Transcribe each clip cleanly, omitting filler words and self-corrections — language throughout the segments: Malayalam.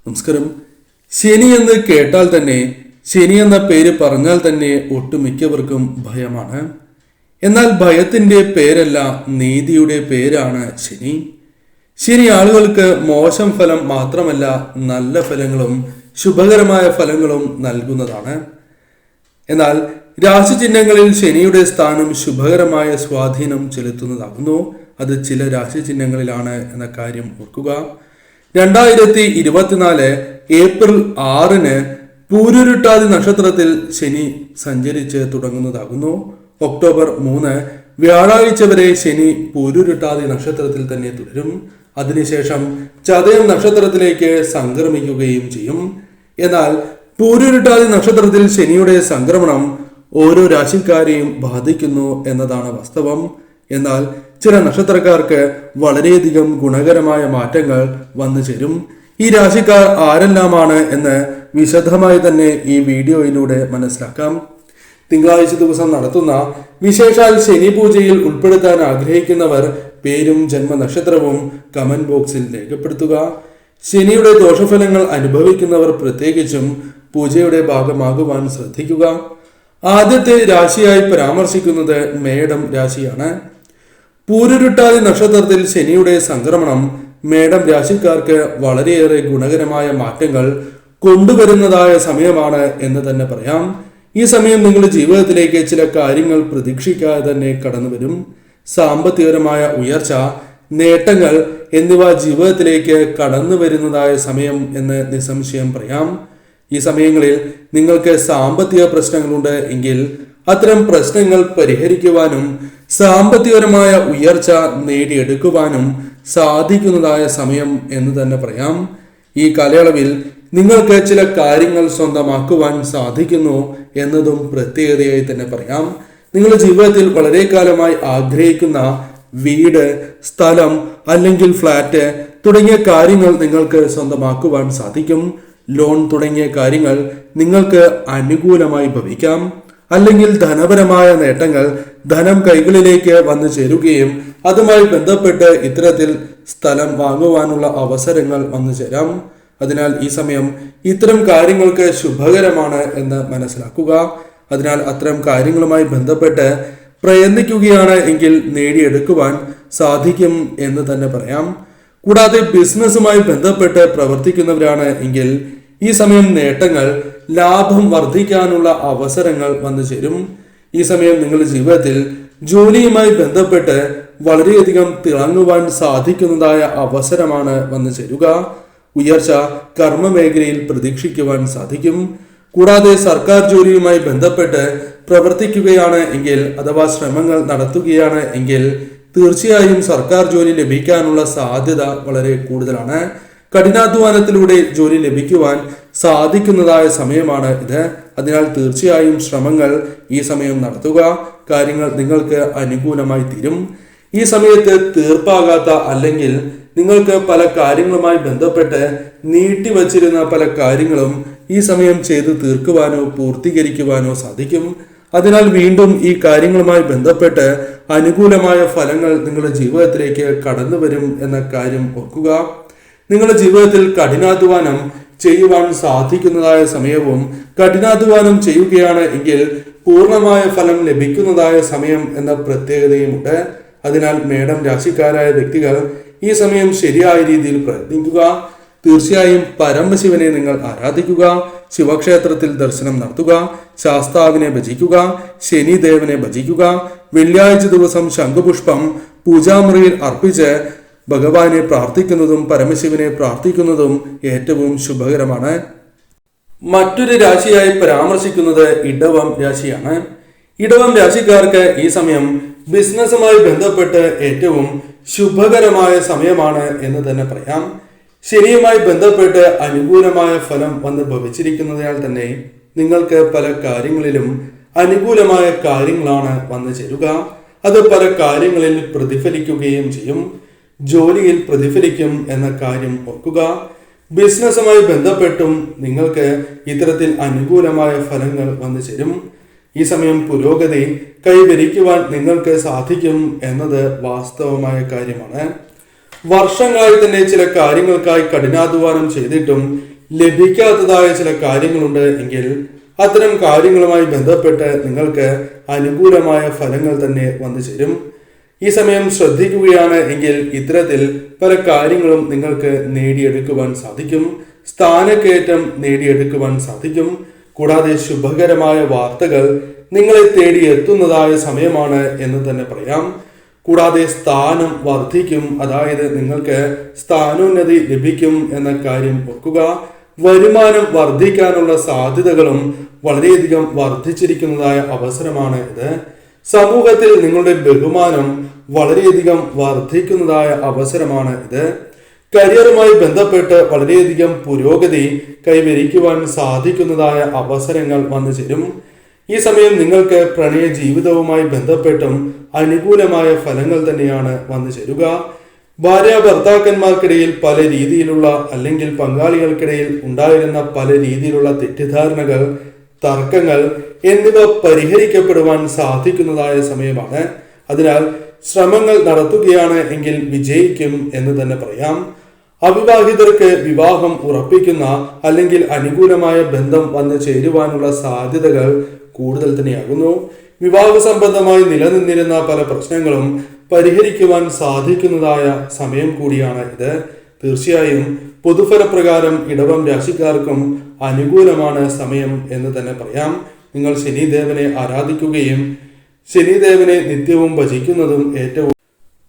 നമസ്കാരം. ശനി എന്ന് കേട്ടാൽ തന്നെ, ശനി എന്ന പേര് പറഞ്ഞാൽ തന്നെ ഒട്ടുമിക്കവർക്കും ഭയമാണ്. എന്നാൽ ഭയത്തിന്റെ പേരല്ല, നീതിയുടെ പേരാണ് ശനി. ശനി ആളുകൾക്ക് മോശം ഫലം മാത്രമല്ല, നല്ല ഫലങ്ങളും ശുഭകരമായ ഫലങ്ങളും നൽകുന്നതാണ്. എന്നാൽ രാശിചിഹ്നങ്ങളിൽ ശനിയുടെ സ്ഥാനം ശുഭകരമായ സ്വാധീനം ചെലുത്തുന്നതാകുന്നു. അത് ചില രാശിചിഹ്നങ്ങളിലാണ് എന്ന കാര്യം ഓർക്കുക. 2024 ഏപ്രിൽ 6 പൂരുരുട്ടാതി നക്ഷത്രത്തിൽ ശനി സഞ്ചരിച്ച് തുടങ്ങുന്നതാകുന്നു. ഒക്ടോബർ 3 വ്യാഴാഴ്ച വരെ ശനി പൂരുരുട്ടാതി നക്ഷത്രത്തിൽ തന്നെ തുടരും. അതിനുശേഷം ചതയം നക്ഷത്രത്തിലേക്ക് സംക്രമിക്കുകയും ചെയ്യും. എന്നാൽ പൂരുരുട്ടാതി നക്ഷത്രത്തിൽ ശനിയുടെ സംക്രമണം ഓരോ രാശിക്കാരെയും ബാധിക്കുന്നു എന്നതാണ് വാസ്തവം. എന്നാൽ ചില നക്ഷത്രക്കാർക്ക് വളരെയധികം ഗുണകരമായ മാറ്റങ്ങൾ വന്നു ചേരും. ഈ രാശിക്കാർ ആരെല്ലാമാണ് എന്ന് വിശദമായി തന്നെ ഈ വീഡിയോയിലൂടെ മനസ്സിലാക്കാം. തിങ്കളാഴ്ച ദിവസം നടത്തുന്ന വിശേഷാൽ ശനി പൂജയിൽ ഉൾപ്പെടുത്താൻ ആഗ്രഹിക്കുന്നവർ പേരും ജന്മനക്ഷത്രവും കമന്റ് ബോക്സിൽ രേഖപ്പെടുത്തുക. ശനിയുടെ ദോഷഫലങ്ങൾ അനുഭവിക്കുന്നവർ പ്രത്യേകിച്ചും പൂജയുടെ ഭാഗമാകുവാൻ ശ്രദ്ധിക്കുക. ആദ്യത്തെ രാശിയായി പരാമർശിക്കുന്നത് മേടം രാശിയാണ്. പൂരുരുട്ടാതി നക്ഷത്രത്തിൽ ശനിയുടെ സംക്രമണം മേടം രാശിക്കാർക്ക് വളരെയേറെ ഗുണകരമായ മാറ്റങ്ങൾ കൊണ്ടുവരുന്നതായ സമയമാണ് എന്ന് തന്നെ പറയാം. ഈ സമയം നിങ്ങളുടെ ജീവിതത്തിലേക്ക് ചില കാര്യങ്ങൾ പ്രതീക്ഷിക്കാതെ തന്നെ കടന്നു വരും. സാമ്പത്തികപരമായ ഉയർച്ച, നേട്ടങ്ങൾ എന്നിവ ജീവിതത്തിലേക്ക് കടന്നു വരുന്നതായ സമയം എന്ന് നിസ്സംശയം പറയാം. ഈ സമയങ്ങളിൽ നിങ്ങൾക്ക് സാമ്പത്തിക പ്രശ്നങ്ങളുണ്ട് എങ്കിൽ അത്തരം പ്രശ്നങ്ങൾ പരിഹരിക്കുവാനും സാമ്പത്തികപരമായ ഉയർച്ച നേടിയെടുക്കുവാനും സാധിക്കുന്നതായ സമയം എന്ന് തന്നെ പറയാം. ഈ കാലയളവിൽ നിങ്ങൾക്ക് ചില കാര്യങ്ങൾ സ്വന്തമാക്കുവാൻ സാധിക്കുന്നു എന്നതും പ്രത്യേകതയായി തന്നെ പറയാം. നിങ്ങളുടെ ജീവിതത്തിൽ വളരെ കാലമായി ആഗ്രഹിക്കുന്ന വീട്, സ്ഥലം അല്ലെങ്കിൽ ഫ്ലാറ്റ് തുടങ്ങിയ കാര്യങ്ങൾ നിങ്ങൾക്ക് സ്വന്തമാക്കുവാൻ സാധിക്കും. ലോൺ തുടങ്ങിയ കാര്യങ്ങൾ നിങ്ങൾക്ക് അനുകൂലമായി ഭവിക്കാം. അല്ലെങ്കിൽ ധനപരമായ നേട്ടങ്ങൾ, ധനം കൈകളിലേക്ക് വന്നു ചേരുകയും അതുമായി ബന്ധപ്പെട്ട് ഇത്തരത്തിൽ സ്ഥലം വാങ്ങുവാനുള്ള അവസരങ്ങൾ വന്നു ചേരാം. അതിനാൽ ഈ സമയം ഇത്തരം കാര്യങ്ങൾക്ക് ശുഭകരമാണ് എന്ന് മനസ്സിലാക്കുക. അതിനാൽ അത്തരം കാര്യങ്ങളുമായി ബന്ധപ്പെട്ട് പ്രയത്നിക്കുകയാണ് എങ്കിൽ നേടിയെടുക്കുവാൻ സാധിക്കും എന്ന് തന്നെ പറയാം. കൂടാതെ ബിസിനസ്സുമായി ബന്ധപ്പെട്ട് പ്രവർത്തിക്കുന്നവരാണ് എങ്കിൽ ഈ സമയം നേട്ടങ്ങൾ, ലാഭം വർദ്ധിക്കാനുള്ള അവസരങ്ങൾ വന്നു ചേരും. ഈ സമയം നിങ്ങളുടെ ജീവിതത്തിൽ ജോലിയുമായി ബന്ധപ്പെട്ട് വളരെയധികം തിളങ്ങുവാൻ സാധിക്കുന്നതായ അവസരമാണ് വന്നു ചേരുക. ഉയർച്ച കർമ്മ മേഖലയിൽ പ്രതീക്ഷിക്കുവാൻ സാധിക്കും. കൂടാതെ സർക്കാർ ജോലിയുമായി ബന്ധപ്പെട്ട് പ്രവർത്തിക്കുകയാണ് എങ്കിൽ അഥവാ ശ്രമങ്ങൾ നടത്തുകയാണ് എങ്കിൽ തീർച്ചയായും സർക്കാർ ജോലി ലഭിക്കാനുള്ള സാധ്യത വളരെ കൂടുതലാണ്. കഠിനാധ്വാനത്തിലൂടെ ജോലി ലഭിക്കുവാൻ സാധിക്കുന്നതായ സമയമാണ് ഇത്. അതിനാൽ തീർച്ചയായും ശ്രമങ്ങൾ ഈ സമയം നടത്തുക. കാര്യങ്ങൾ നിങ്ങൾക്ക് അനുകൂലമായി തീരും. ഈ സമയത്ത് തീർപ്പാകാത്ത അല്ലെങ്കിൽ നിങ്ങൾക്ക് പല കാര്യങ്ങളുമായി ബന്ധപ്പെട്ട് നീട്ടിവച്ചിരുന്ന പല കാര്യങ്ങളും ഈ സമയം ചെയ്തു തീർക്കുവാനോ പൂർത്തീകരിക്കുവാനോ സാധിക്കും. അതിനാൽ വീണ്ടും ഈ കാര്യങ്ങളുമായി ബന്ധപ്പെട്ട് അനുകൂലമായ ഫലങ്ങൾ നിങ്ങളുടെ ജീവിതത്തിലേക്ക് കടന്നു വരും എന്ന കാര്യം ഓർക്കുക. നിങ്ങളുടെ ജീവിതത്തിൽ കഠിനാധ്വാനം ചെയ്യുവാൻ സാധിക്കുന്നതായ സമയവും കഠിനാധ്വാനം ചെയ്യുകയാണ് എങ്കിൽ പൂർണ്ണമായ ഫലം ലഭിക്കുന്നതായ സമയം എന്ന പ്രത്യേകതയുമുണ്ട്. അതിനാൽ മേടം രാശിക്കാരായ വ്യക്തികൾ ഈ സമയം ശരിയായ രീതിയിൽ പ്രയത്നിക്കുക. തീർച്ചയായും പരമശിവനെ നിങ്ങൾ ആരാധിക്കുക. ശിവക്ഷേത്രത്തിൽ ദർശനം നടത്തുക. ശാസ്താവിനെ ഭജിക്കുക. ശനിദേവനെ ഭജിക്കുക. വെള്ളിയാഴ്ച ദിവസം ശംഖുപുഷ്പം പൂജാമുറിയിൽ അർപ്പിച്ച് ഭഗവാനെ പ്രാർത്ഥിക്കുന്നതും പരമശിവനെ പ്രാർത്ഥിക്കുന്നതും ഏറ്റവും ശുഭകരമാണ്. മറ്റൊരു രാശിയായി പരാമർശിക്കുന്നത് ഇടവം രാശിയാണ്. ഇടവം രാശിക്കാർക്ക് ഈ സമയം ബിസിനസ്സുമായി ബന്ധപ്പെട്ട് ഏറ്റവും ശുഭകരമായ സമയമാണ് എന്ന് തന്നെ പറയാം. ശനിയുമായി ബന്ധപ്പെട്ട് അനുകൂലമായ ഫലം വന്ന് ഭവിച്ചിരിക്കുന്നതിനാൽ തന്നെ നിങ്ങൾക്ക് പല കാര്യങ്ങളിലും അനുകൂലമായ കാര്യങ്ങളാണ് വന്നു ചേരുക. അത് പല കാര്യങ്ങളിൽ പ്രതിഫലിക്കുകയും ചെയ്യും. ജോലിയിൽ പ്രതിഫലിക്കും എന്ന കാര്യം ഓർക്കുക. ബിസിനസ്സുമായി ബന്ധപ്പെട്ടും നിങ്ങൾക്ക് ഇത്തരത്തിൽ അനുകൂലമായ ഫലങ്ങൾ വന്നു ചേരും. ഈ സമയം പുരോഗതി കൈവരിക്കുവാൻ നിങ്ങൾക്ക് സാധിക്കും എന്നത് വാസ്തവമായ കാര്യമാണ്. വർഷങ്ങളായി തന്നെ ചില കാര്യങ്ങൾക്കായി കഠിനാധ്വാനം ചെയ്തിട്ടും ലഭിക്കാത്തതായ ചില കാര്യങ്ങളുണ്ട് എങ്കിൽ അത്തരം കാര്യങ്ങളുമായി ബന്ധപ്പെട്ട് നിങ്ങൾക്ക് അനുകൂലമായ ഫലങ്ങൾ തന്നെ വന്നു ചേരും. ഈ സമയം ശ്രദ്ധിക്കുകയാണ് എങ്കിൽ ഇത്തരത്തിൽ പല കാര്യങ്ങളും നിങ്ങൾക്ക് നേടിയെടുക്കുവാൻ സാധിക്കും. സ്ഥാനക്കയറ്റം നേടിയെടുക്കുവാൻ സാധിക്കും. കൂടാതെ ശുഭകരമായ വാർത്തകൾ നിങ്ങളെ തേടി എത്തുന്നതായ സമയമാണ് എന്ന് തന്നെ പറയാം. കൂടാതെ സ്ഥാനം വർദ്ധിക്കും, അതായത് നിങ്ങൾക്ക് സ്ഥാനോന്നതി ലഭിക്കും എന്ന കാര്യം ഓർക്കുക. വരുമാനം വർദ്ധിക്കാനുള്ള സാധ്യതകളും വളരെയധികം വർദ്ധിച്ചിരിക്കുന്നതായ അവസരമാണ് ഇത്. സമൂഹത്തിൽ നിങ്ങളുടെ ബഹുമാനം വളരെയധികം വർദ്ധിക്കുന്നതായ അവസരമാണ് ഇത്. കരിയറുമായി ബന്ധപ്പെട്ട് വളരെയധികം പുരോഗതി കൈവരിക്കുവാൻ സാധിക്കുന്നതായ അവസരങ്ങൾ വന്നു ചേരും. ഈ സമയം നിങ്ങൾക്ക് പ്രണയ ജീവിതവുമായി ബന്ധപ്പെട്ടും അനുകൂലമായ ഫലങ്ങൾ തന്നെയാണ് വന്നു ചേരുക. ഭാര്യ ഭർത്താക്കന്മാർക്കിടയിൽ പല രീതിയിലുള്ള അല്ലെങ്കിൽ പങ്കാളികൾക്കിടയിൽ ഉണ്ടായിരുന്ന പല രീതിയിലുള്ള തെറ്റിദ്ധാരണകൾ, തർക്കങ്ങൾ എന്നിവ പരിഹരിക്കപ്പെടുവാൻ സാധിക്കുന്നതായ സമയമാണ്. അതിനാൽ ശ്രമങ്ങൾ നടത്തുകയാണ് എങ്കിൽ വിജയിക്കും എന്ന് തന്നെ പറയാം. അവിവാഹിതർക്ക് വിവാഹം ഉറപ്പിക്കുന്ന അല്ലെങ്കിൽ അനുകൂലമായ ബന്ധം വന്നു ചേരുവാനുള്ള സാധ്യതകൾ കൂടുതൽ തന്നെയാകുന്നു. വിവാഹ സംബന്ധമായി നിലനിന്നിരുന്ന പല പ്രശ്നങ്ങളും പരിഹരിക്കുവാൻ സാധിക്കുന്നതായ സമയം കൂടിയാണ് ഇത്. തീർച്ചയായും പൊതുഫലപ്രകാരം ഇടവം രാശിക്കാർക്കും അനുകൂലമാണ് സമയം എന്ന് തന്നെ പറയാം. നിങ്ങൾ ശനിദേവനെ ആരാധിക്കുകയും ശനിദേവനെ നിത്യവും ഭജിക്കുന്നതും ഏറ്റവും,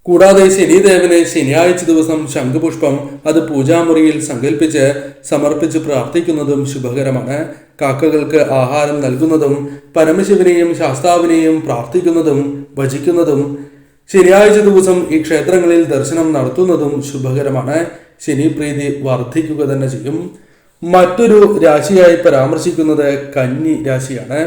കൂടാതെ ശനിദേവനെ ശനിയാഴ്ച ദിവസം ശംഖുപുഷ്പം അത് പൂജാമുറിയിൽ സങ്കല്പിച്ച് സമർപ്പിച്ച് പ്രാർത്ഥിക്കുന്നതും ശുഭകരമാണ്. കാക്കകൾക്ക് ആഹാരം നൽകുന്നതും പരമശിവനെയും ശാസ്താവിനെയും പ്രാർത്ഥിക്കുന്നതും ഭജിക്കുന്നതും ശനിയാഴ്ച ദിവസം ഈ ക്ഷേത്രങ്ങളിൽ ദർശനം നടത്തുന്നതും ശുഭകരമാണ്. ശനി പ്രീതി വർദ്ധിക്കുക തന്നെ ചെയ്യും. മറ്റൊരു രാശിയായി പരാമർശിക്കുന്നത് കന്നി രാശിയാണ്.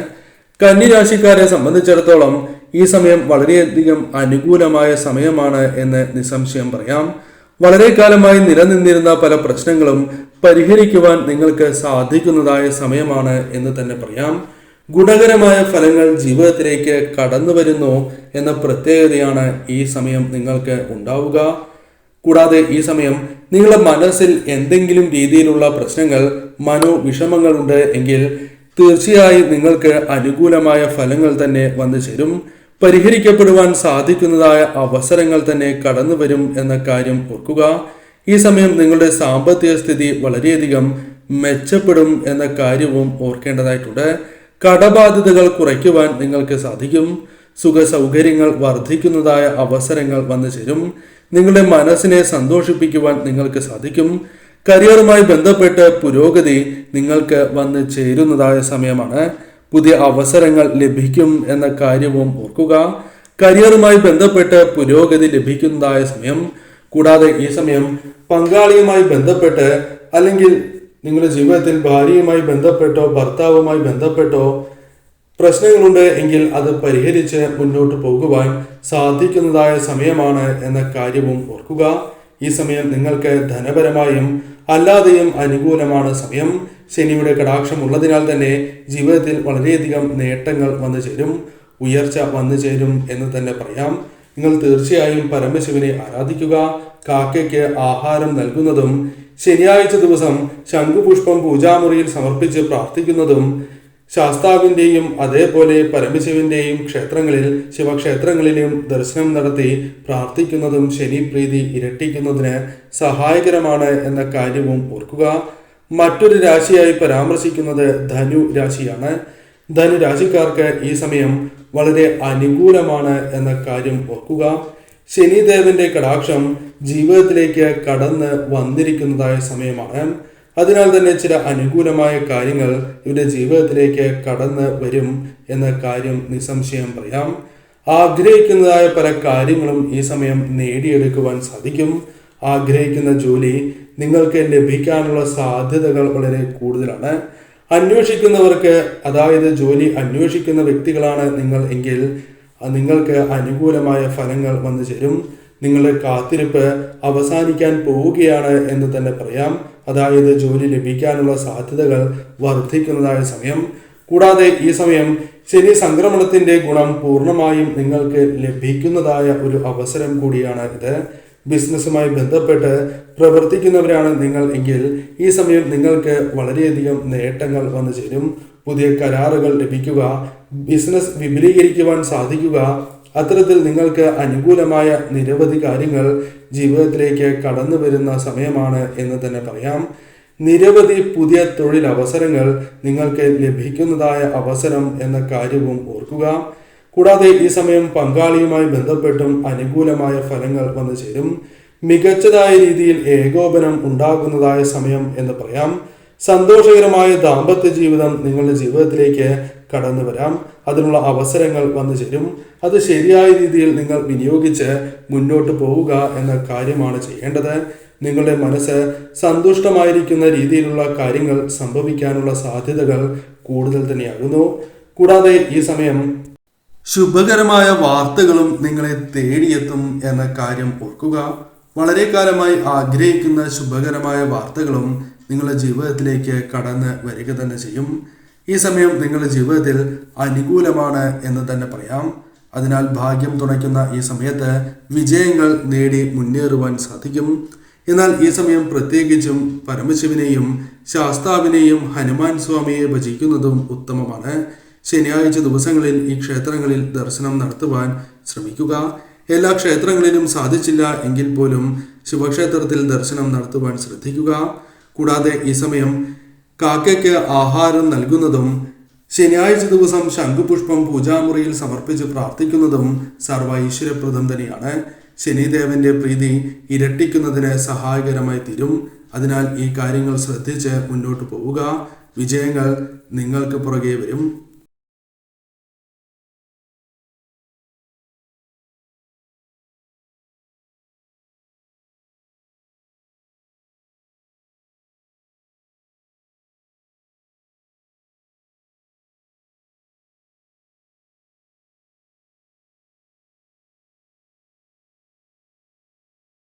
കന്നി രാശിക്കാരെ സംബന്ധിച്ചിടത്തോളം ഈ സമയം വളരെയധികം അനുകൂലമായ സമയമാണ് എന്ന് നിസ്സംശയം പറയാം. വളരെ കാലമായി നിലനിന്നിരുന്ന പല പ്രശ്നങ്ങളും പരിഹരിക്കുവാൻ നിങ്ങൾക്ക് സാധിക്കുന്നതായ സമയമാണ് എന്ന് തന്നെ പറയാം. ഗുണകരമായ ഫലങ്ങൾ ജീവിതത്തിലേക്ക് കടന്നു വരുന്നു എന്ന പ്രത്യേകതയാണ് ഈ സമയം നിങ്ങൾക്ക് ഉണ്ടാവുക. കൂടാതെ ഈ സമയം നിങ്ങളുടെ മനസ്സിൽ എന്തെങ്കിലും രീതിയിലുള്ള പ്രശ്നങ്ങൾ, മനോവിഷമങ്ങളുണ്ട് എങ്കിൽ തീർച്ചയായും നിങ്ങൾക്ക് അനുകൂലമായ ഫലങ്ങൾ തന്നെ വന്നു ചേരും. പരിഹരിക്കപ്പെടുവാൻ സാധിക്കുന്നതായ അവസരങ്ങൾ തന്നെ കടന്നു വരും എന്ന കാര്യം ഓർക്കുക. ഈ സമയം നിങ്ങളുടെ സാമ്പത്തിക സ്ഥിതി വളരെയധികം മെച്ചപ്പെടും എന്ന കാര്യവും ഓർക്കേണ്ടതായിട്ടുണ്ട്. കടബാധ്യതകൾ കുറയ്ക്കുവാൻ നിങ്ങൾക്ക് സാധിക്കും. സുഖ സൗകര്യങ്ങൾ വർദ്ധിക്കുന്നതായ അവസരങ്ങൾ വന്നു ചേരും. നിങ്ങളുടെ മനസ്സിനെ സന്തോഷിപ്പിക്കുവാൻ നിങ്ങൾക്ക് സാധിക്കും. കരിയറുമായി ബന്ധപ്പെട്ട് പുരോഗതി നിങ്ങൾക്ക് വന്ന് ചേരുന്നതായ സമയമാണ്. പുതിയ അവസരങ്ങൾ ലഭിക്കും എന്ന കാര്യവും ഓർക്കുക. കരിയറുമായി ബന്ധപ്പെട്ട് പുരോഗതി ലഭിക്കുന്നതായ സമയം. കൂടാതെ ഈ സമയം പങ്കാളിയുമായി ബന്ധപ്പെട്ട് അല്ലെങ്കിൽ നിങ്ങളുടെ ജീവിതത്തിൽ ഭാര്യയുമായി ബന്ധപ്പെട്ടോ ഭർത്താവുമായി ബന്ധപ്പെട്ടോ പ്രശ്നങ്ങളുണ്ട് എങ്കിൽ അത് പരിഹരിച്ച് മുന്നോട്ട് പോകുവാൻ സാധിക്കുന്നതായ സമയമാണ് എന്ന കാര്യവും ഓർക്കുക. ഈ സമയം നിങ്ങൾക്ക് ധനപരമായും അല്ലാതെയും അനുകൂലമാണ് സമയം. ശനിയുടെ കടാക്ഷം ഉള്ളതിനാൽ തന്നെ ജീവിതത്തിൽ വളരെയധികം നേട്ടങ്ങൾ വന്നു ചേരും, ഉയർച്ച വന്നു ചേരും എന്ന് തന്നെ പറയാം. നിങ്ങൾ തീർച്ചയായും പരമശിവനെ ആരാധിക്കുക. കാക്കയ്ക്ക് ആഹാരം നൽകുന്നതും ശനിയാഴ്ച ദിവസം ശംഖുപുഷ്പം പൂജാമുറിയിൽ സമർപ്പിച്ച് പ്രാർത്ഥിക്കുന്നതും ശാസ്താവിൻ്റെയും അതേപോലെ പരമശിവന്റെയും ക്ഷേത്രങ്ങളിൽ ശിവക്ഷേത്രങ്ങളിലും ദർശനം നടത്തി പ്രാർത്ഥിക്കുന്നതും ശനി പ്രീതി ഇരട്ടിക്കുന്നതിന് സഹായകരമാണ് എന്ന കാര്യവും ഓർക്കുക. മറ്റൊരു രാശിയായി പരാമർശിക്കുന്നത് ധനു രാശിയാണ്. ധനു രാശിക്കാർക്ക് ഈ സമയം വളരെ അനുകൂലമാണ് എന്ന കാര്യം ഓർക്കുക. ശനിദേവന്റെ കടാക്ഷം ജീവിതത്തിലേക്ക് കടന്ന് വന്നിരിക്കുന്നതായ സമയമാണ്. അതിനാൽ തന്നെ ചില അനുകൂലമായ കാര്യങ്ങൾ ഇവരുടെ ജീവിതത്തിലേക്ക് കടന്ന് വരും എന്ന കാര്യം നിസ്സംശയം പറയാം. ആഗ്രഹിക്കുന്നതായ പല കാര്യങ്ങളും ഈ സമയം നേടിയെടുക്കുവാൻ സാധിക്കും. ആഗ്രഹിക്കുന്ന ജോലി നിങ്ങൾക്ക് ലഭിക്കാനുള്ള സാധ്യതകൾ വളരെ കൂടുതലാണ്. അന്വേഷിക്കുന്നവർക്ക്, അതായത് ജോലി അന്വേഷിക്കുന്ന വ്യക്തികളാണ് നിങ്ങൾ എങ്കിൽ നിങ്ങൾക്ക് അനുകൂലമായ ഫലങ്ങൾ വന്നു ചേരും. നിങ്ങളുടെ കാത്തിരിപ്പ് അവസാനിക്കാൻ പോവുകയാണ് എന്ന് തന്നെ പറയാം. അതായത് ജോലി ലഭിക്കാനുള്ള സാധ്യതകൾ വർദ്ധിക്കുന്നതായ സമയം. കൂടാതെ ഈ സമയം ശനി സംക്രമണത്തിന്റെ ഗുണം പൂർണ്ണമായും നിങ്ങൾക്ക് ലഭിക്കുന്നതായ ഒരു അവസരം കൂടിയാണ് ഇത്. ബിസിനസ്സുമായി ബന്ധപ്പെട്ട് പ്രവർത്തിക്കുന്നവരാണ് നിങ്ങൾ എങ്കിൽ ഈ സമയം നിങ്ങൾക്ക് വളരെയധികം നേട്ടങ്ങൾ വന്നു ചേരും. പുതിയ കരാറുകൾ ലഭിക്കുക, ബിസിനസ് വിപുലീകരിക്കുവാൻ സാധിക്കുക, അത്തരത്തിൽ നിങ്ങൾക്ക് അനുകൂലമായ നിരവധി കാര്യങ്ങൾ ജീവിതത്തിലേക്ക് കടന്നു വരുന്ന സമയമാണ് എന്ന് തന്നെ പറയാം. നിരവധി പുതിയ തൊഴിലവസരങ്ങൾ നിങ്ങൾക്ക് ലഭിക്കുന്നതായ അവസരം എന്ന കാര്യവും ഓർക്കുക. കൂടാതെ ഈ സമയം പങ്കാളിയുമായി ബന്ധപ്പെട്ടും അനുകൂലമായ ഫലങ്ങൾ വന്നു ചേരും. മികച്ചതായ രീതിയിൽ ഏകോപനം ഉണ്ടാകുന്നതായ സമയം എന്ന് പറയാം. സന്തോഷകരമായ ദാമ്പത്യ ജീവിതം നിങ്ങളുടെ ജീവിതത്തിലേക്ക് കടന്നു വരാം. അതിനുള്ള അവസരങ്ങൾ വന്നു ചേരും. അത് ശരിയായ രീതിയിൽ നിങ്ങൾ വിനിയോഗിച്ച് മുന്നോട്ട് പോവുക എന്ന കാര്യമാണ് ചെയ്യേണ്ടത്. നിങ്ങളുടെ മനസ്സ് സന്തുഷ്ടമായിരിക്കുന്ന രീതിയിലുള്ള കാര്യങ്ങൾ സംഭവിക്കാനുള്ള സാധ്യതകൾ കൂടുതൽ തന്നെയാകുന്നു. കൂടാതെ ഈ സമയം ശുഭകരമായ വാർത്തകളും നിങ്ങളെ തേടിയെത്തും എന്ന കാര്യം ഓർക്കുക. വളരെ കാലമായി ആഗ്രഹിക്കുന്ന ശുഭകരമായ വാർത്തകളും നിങ്ങളുടെ ജീവിതത്തിലേക്ക് കടന്ന് വരിക തന്നെ ചെയ്യും. ഈ സമയം നിങ്ങളുടെ ജീവിതത്തിൽ അനുകൂലമാണ് എന്ന് തന്നെ പറയാം. അതിനാൽ ഭാഗ്യം തുണയ്ക്കുന്ന ഈ സമയത്ത് വിജയങ്ങൾ നേടി മുന്നേറുവാൻ സാധിക്കും. എന്നാൽ ഈ സമയം പ്രത്യേകിച്ചും പരമശിവനെയും ശാസ്താവിനെയും ഹനുമാൻ സ്വാമിയെ ഭജിക്കുന്നതും ഉത്തമമാണ്. ശനിയാഴ്ച ദിവസങ്ങളിൽ ഈ ക്ഷേത്രങ്ങളിൽ ദർശനം നടത്തുവാൻ ശ്രമിക്കുക. എല്ലാ ക്ഷേത്രങ്ങളിലും സാധിച്ചില്ല എങ്കിൽ പോലും ശിവക്ഷേത്രത്തിൽ ദർശനം നടത്തുവാൻ ശ്രദ്ധിക്കുക. കൂടാതെ ഈ സമയം കാക്കയ്ക്ക് ആഹാരം നൽകുന്നതും ശനിയാഴ്ച ദിവസം ശംഖുപുഷ്പം പൂജാമുറിയിൽ സമർപ്പിച്ച് പ്രാർത്ഥിക്കുന്നതും സർവ ഐശ്വര്യപ്രദം തന്നെയാണ്. ശനിദേവന്റെ പ്രീതി ഇരട്ടിക്കുന്നതിന് സഹായകരമായി തീരും. അതിനാൽ ഈ കാര്യങ്ങൾ ശ്രദ്ധിച്ച് മുന്നോട്ട് പോവുക. വിജയങ്ങൾ നിങ്ങൾക്ക് പുറകെ വരും.